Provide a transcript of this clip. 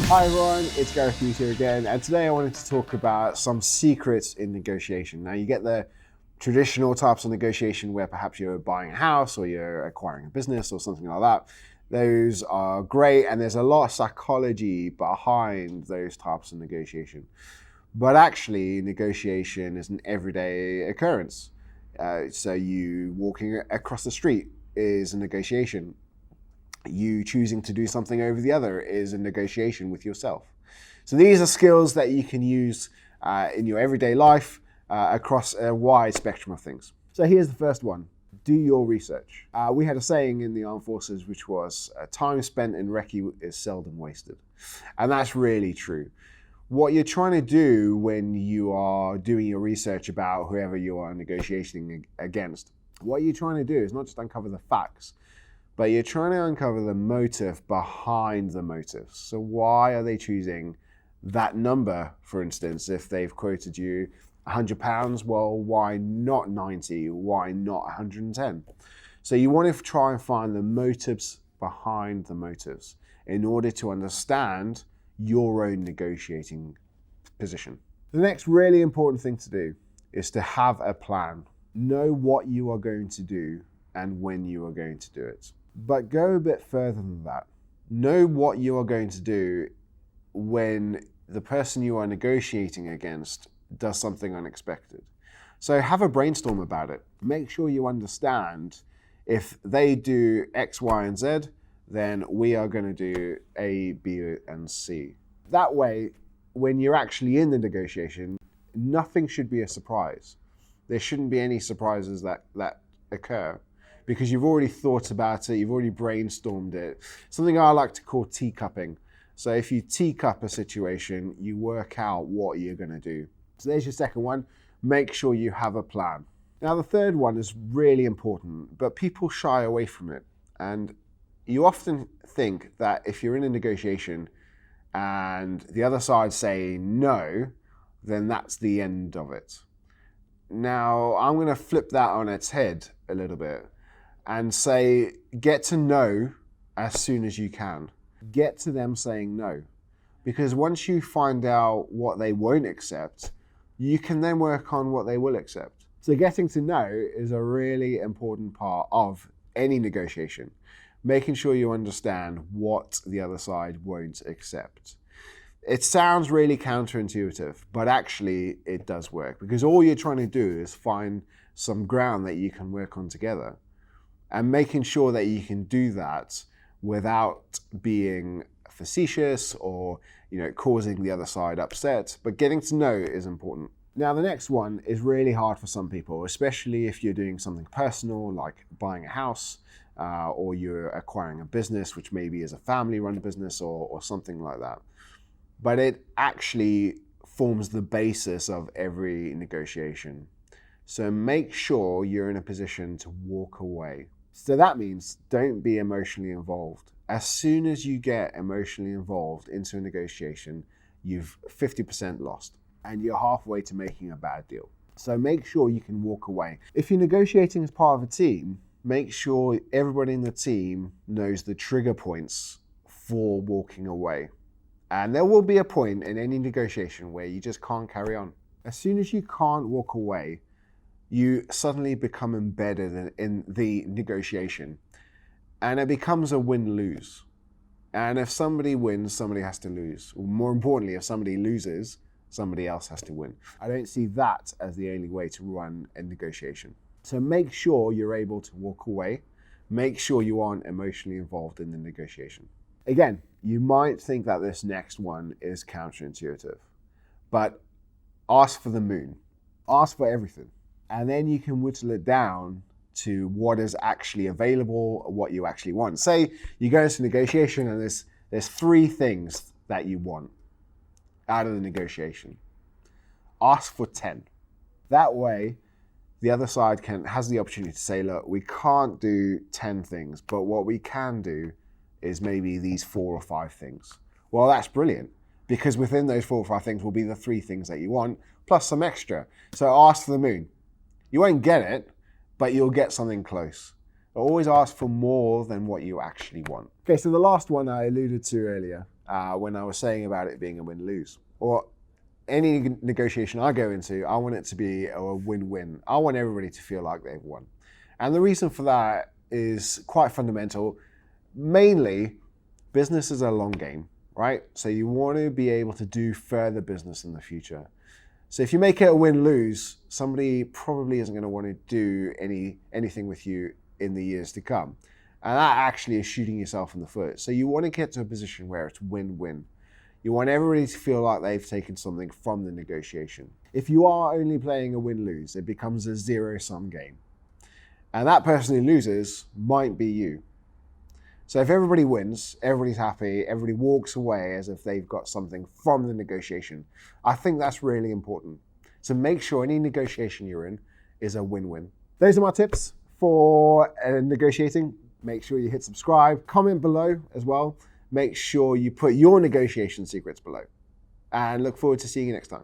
Hi everyone, it's Gareth Hughes here again, and today I wanted to talk about some secrets in negotiation. Now you get the traditional types of negotiation where perhaps you're buying a house or you're acquiring a business or something like that. Those are great, and there's a lot of psychology behind those types of negotiation. But actually, negotiation is an everyday occurrence. So you walking across the street is a negotiation. You choosing to do something over the other is a negotiation with yourself. So these are skills that you can use in your everyday life across a wide spectrum of things. So here's the first one. Do your research. We had a saying in the armed forces which was, time spent in recce is seldom wasted. And that's really true. What you're trying to do when you are doing your research about whoever you are negotiating against, what you're trying to do is not just uncover the facts, but you're trying to uncover the motive behind the motives. So why are they choosing that number, for instance, if they've quoted you £100, well, why not 90? Why not 110? So you want to try and find the motives behind the motives in order to understand your own negotiating position. The next really important thing to do is to have a plan. Know what you are going to do and when you are going to do it. But go a bit further than that. Know what you are going to do when the person you are negotiating against does something unexpected. So have a brainstorm about it. Make sure you understand if they do X, Y, and Z, then we are going to do A, B, and C. That way, when you're actually in the negotiation, nothing should be a surprise. There shouldn't be any surprises that occur, because you've already thought about it, you've already brainstormed it. Something I like to call teacupping. So if you teacup a situation, you work out what you're going to do. So there's your second one. Make sure you have a plan. Now the third one is really important, but people shy away from it. And you often think that if you're in a negotiation and the other side say no, then that's the end of it. Now I'm going to flip that on its head a little bit and say, get to no as soon as you can. Get to them saying no. Because once you find out what they won't accept, you can then work on what they will accept. So getting to know is a really important part of any negotiation. Making sure you understand what the other side won't accept. It sounds really counterintuitive, but actually it does work, because all you're trying to do is find some ground that you can work on together. And making sure that you can do that without being facetious or causing the other side upset. But getting to know is important. Now the next one is really hard for some people, especially if you're doing something personal like buying a house or you're acquiring a business, which maybe is a family-run business or something like that. But it actually forms the basis of every negotiation. So make sure you're in a position to walk away. So that means don't be emotionally involved. As soon as you get emotionally involved into a negotiation, you've 50% lost and you're halfway to making a bad deal. So make sure you can walk away. If you're negotiating as part of a team, make sure everybody in the team knows the trigger points for walking away. And there will be a point in any negotiation where you just can't carry on. As soon as you can't walk away, you suddenly become embedded in the negotiation, and it becomes a win-lose. And if somebody wins, somebody has to lose. Or more importantly, if somebody loses, somebody else has to win. I don't see that as the only way to run a negotiation. So make sure you're able to walk away. Make sure you aren't emotionally involved in the negotiation. Again, you might think that this next one is counterintuitive, but ask for the moon. Ask for everything. And then you can whittle it down to what is actually available, what you actually want. Say you go into negotiation and there's 3 things that you want out of the negotiation. Ask for 10. That way, the other side has the opportunity to say, look, we can't do 10 things, but what we can do is maybe these 4 or 5 things. Well, that's brilliant, because within those 4 or 5 things will be the 3 things that you want, plus some extra. So ask for the moon. You won't get it, but you'll get something close. Always ask for more than what you actually want. Okay, so the last one I alluded to earlier, when I was saying about it being a win-lose. Or any negotiation I go into, I want it to be a win-win. I want everybody to feel like they've won. And the reason for that is quite fundamental. Mainly, business is a long game, right? So you want to be able to do further business in the future. So if you make it a win-lose, somebody probably isn't going to want to do anything with you in the years to come. And that actually is shooting yourself in the foot. So you want to get to a position where it's win-win. You want everybody to feel like they've taken something from the negotiation. If you are only playing a win-lose, it becomes a zero-sum game. And that person who loses might be you. So if everybody wins, everybody's happy, everybody walks away as if they've got something from the negotiation, I think that's really important. So make sure any negotiation you're in is a win-win. Those are my tips for negotiating. Make sure you hit subscribe, comment below as well. Make sure you put your negotiation secrets below. And look forward to seeing you next time.